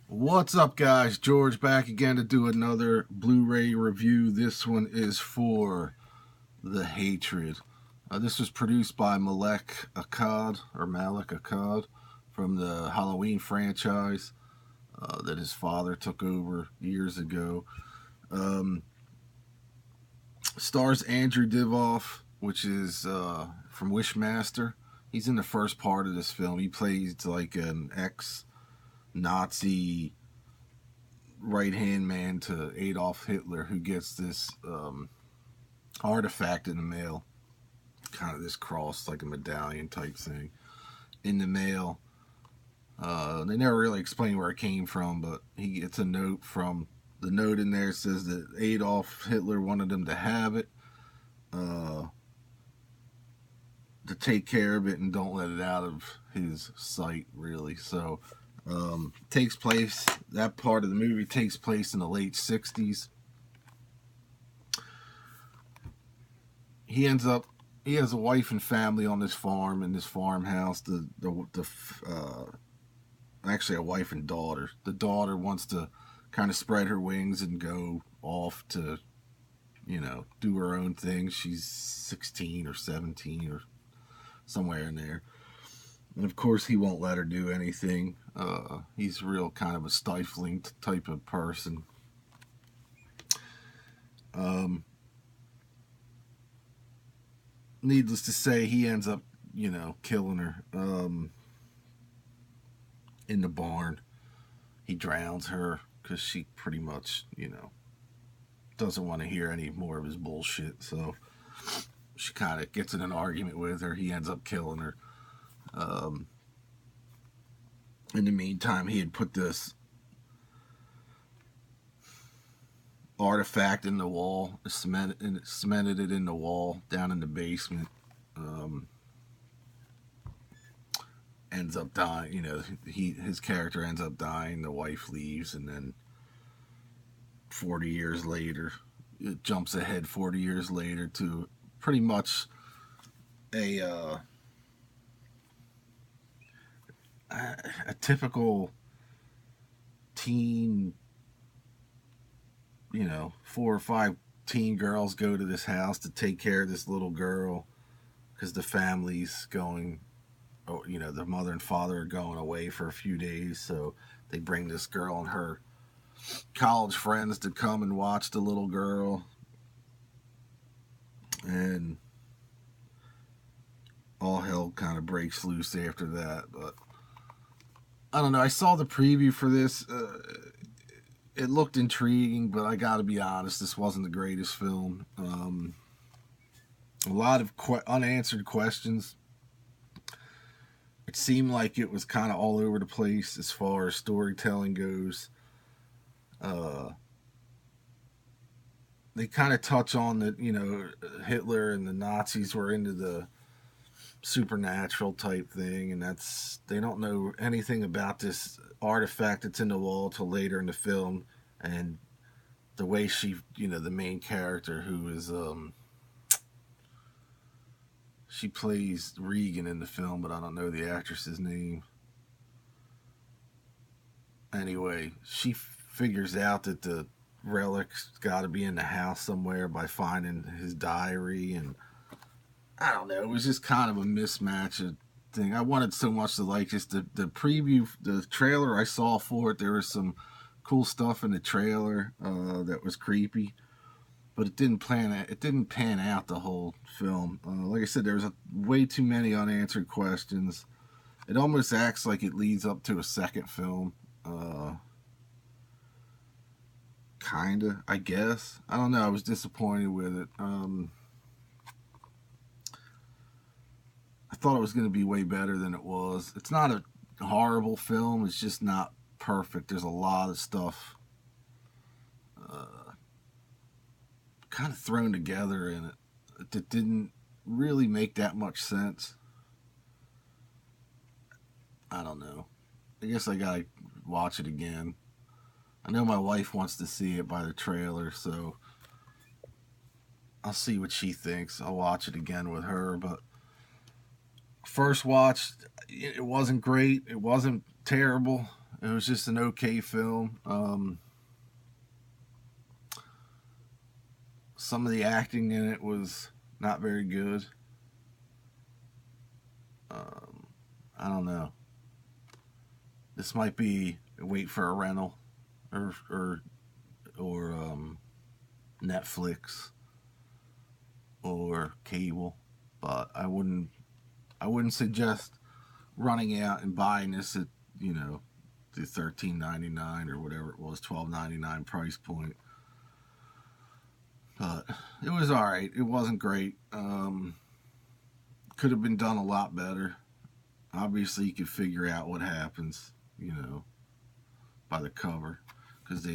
What's up, guys? George back again to do another Blu-ray review. This one is for The Hatred. This was produced by Malek Akkad from the Halloween franchise that his father took over years ago. Stars Andrew Divoff, which is from Wishmaster. He's in the first part of this film. He plays like an ex-Nazi right-hand man to Adolf Hitler, who gets this artifact in the mail, kind of this cross, like a medallion type thing, in the mail. They never really explain where it came from, but he gets a note from the note in there says that Adolf Hitler wanted him to have it, to take care of it and don't let it out of his sight, really. So that part of the movie takes place in the late 60s. He has a wife and family on this farm, in this farmhouse. Actually a wife and daughter. The daughter wants to kind of spread her wings and go off to, do her own thing. She's 16 or 17 or somewhere in there. And of course, he won't let her do anything. He's real kind of a stifling type of person. Needless to say, he ends up, killing her in the barn. He drowns her because she pretty much, doesn't want to hear any more of his bullshit. So she kind of gets in an argument with her. He ends up killing her. In the meantime, he had put this artifact in the wall, cemented it in the wall down in the basement. Ends up dying. His character ends up dying. The wife leaves, and then 40 years later, it jumps ahead 40 years later to pretty much a typical teen, 4 or 5 teen girls go to this house to take care of this little girl because the family's going, the mother and father are going away for a few days, so they bring this girl and her college friends to come and watch the little girl. And all hell kind of breaks loose after that. But I don't know, I saw the preview for this. It looked intriguing, but I gotta be honest, this wasn't the greatest film. A lot of unanswered questions. It seemed like it was kind of all over the place as far as storytelling goes. They kind of touch on that, Hitler and the Nazis were into the supernatural type thing, and they don't know anything about this artifact that's in the wall till later in the film. And the way she, the main character, who is she plays Regan in the film, but I don't know the actress's name. Anyway, she figures out that the relic's got to be in the house somewhere by finding his diary, and I don't know, it was just kind of a mismatch of thing. I wanted so much to like just the preview, the trailer I saw for it. There was some cool stuff in the trailer that was creepy, but it didn't pan out the whole film. Like I said, there was way too many unanswered questions. It almost acts like it leads up to a second film. Kinda, I guess. I don't know. I was disappointed with it. I thought it was going to be way better than it was. It's not a horrible film. It's just not perfect. There's a lot of stuff kind of thrown together in it that didn't really make that much sense. I don't know. I guess I gotta watch it again. I know my wife wants to see it by the trailer, so I'll see what she thinks. I'll watch it again with her, but first watch, it wasn't great. It wasn't terrible. It was just an okay film. Some of the acting in it was not very good. I don't know. This might be a wait for a rental, or Netflix or cable, but I wouldn't suggest running out and buying this at, the $13.99 or whatever it was, $12.99 price point. But it was all right. It wasn't great. Could have been done a lot better. Obviously, you could figure out what happens, by the cover, because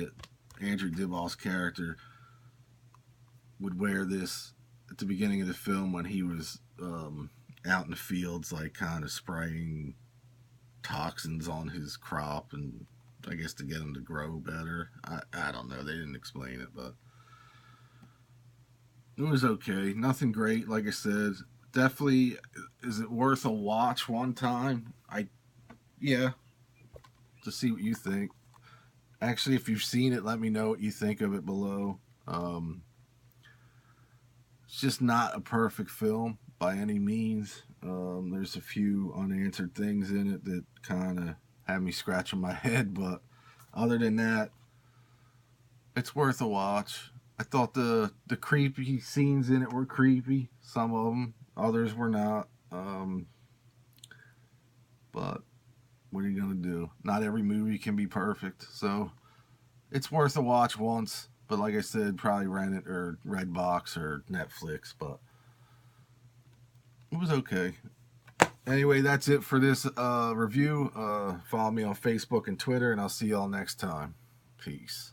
Andrew Dibble's character would wear this at the beginning of the film when he was out in the fields, like kind of spraying toxins on his crop, and I guess to get him to grow better. I don't know. They didn't explain it, but it was okay. Nothing great, like I said. Definitely, is it worth a watch one time? Yeah, to see what you think. Actually, if you've seen it, let me know what you think of it below. It's just not a perfect film by any means. There's a few unanswered things in it that kind of have me scratching my head, but other than that, it's worth a watch. I thought the creepy scenes in it were creepy. Some of them, others were not. But what are you gonna do? Not every movie can be perfect, so it's worth a watch once. But like I said, probably rent it or Redbox or Netflix. But it was okay. Anyway, that's it for this review. Follow me on Facebook and Twitter, and I'll see y'all next time. Peace.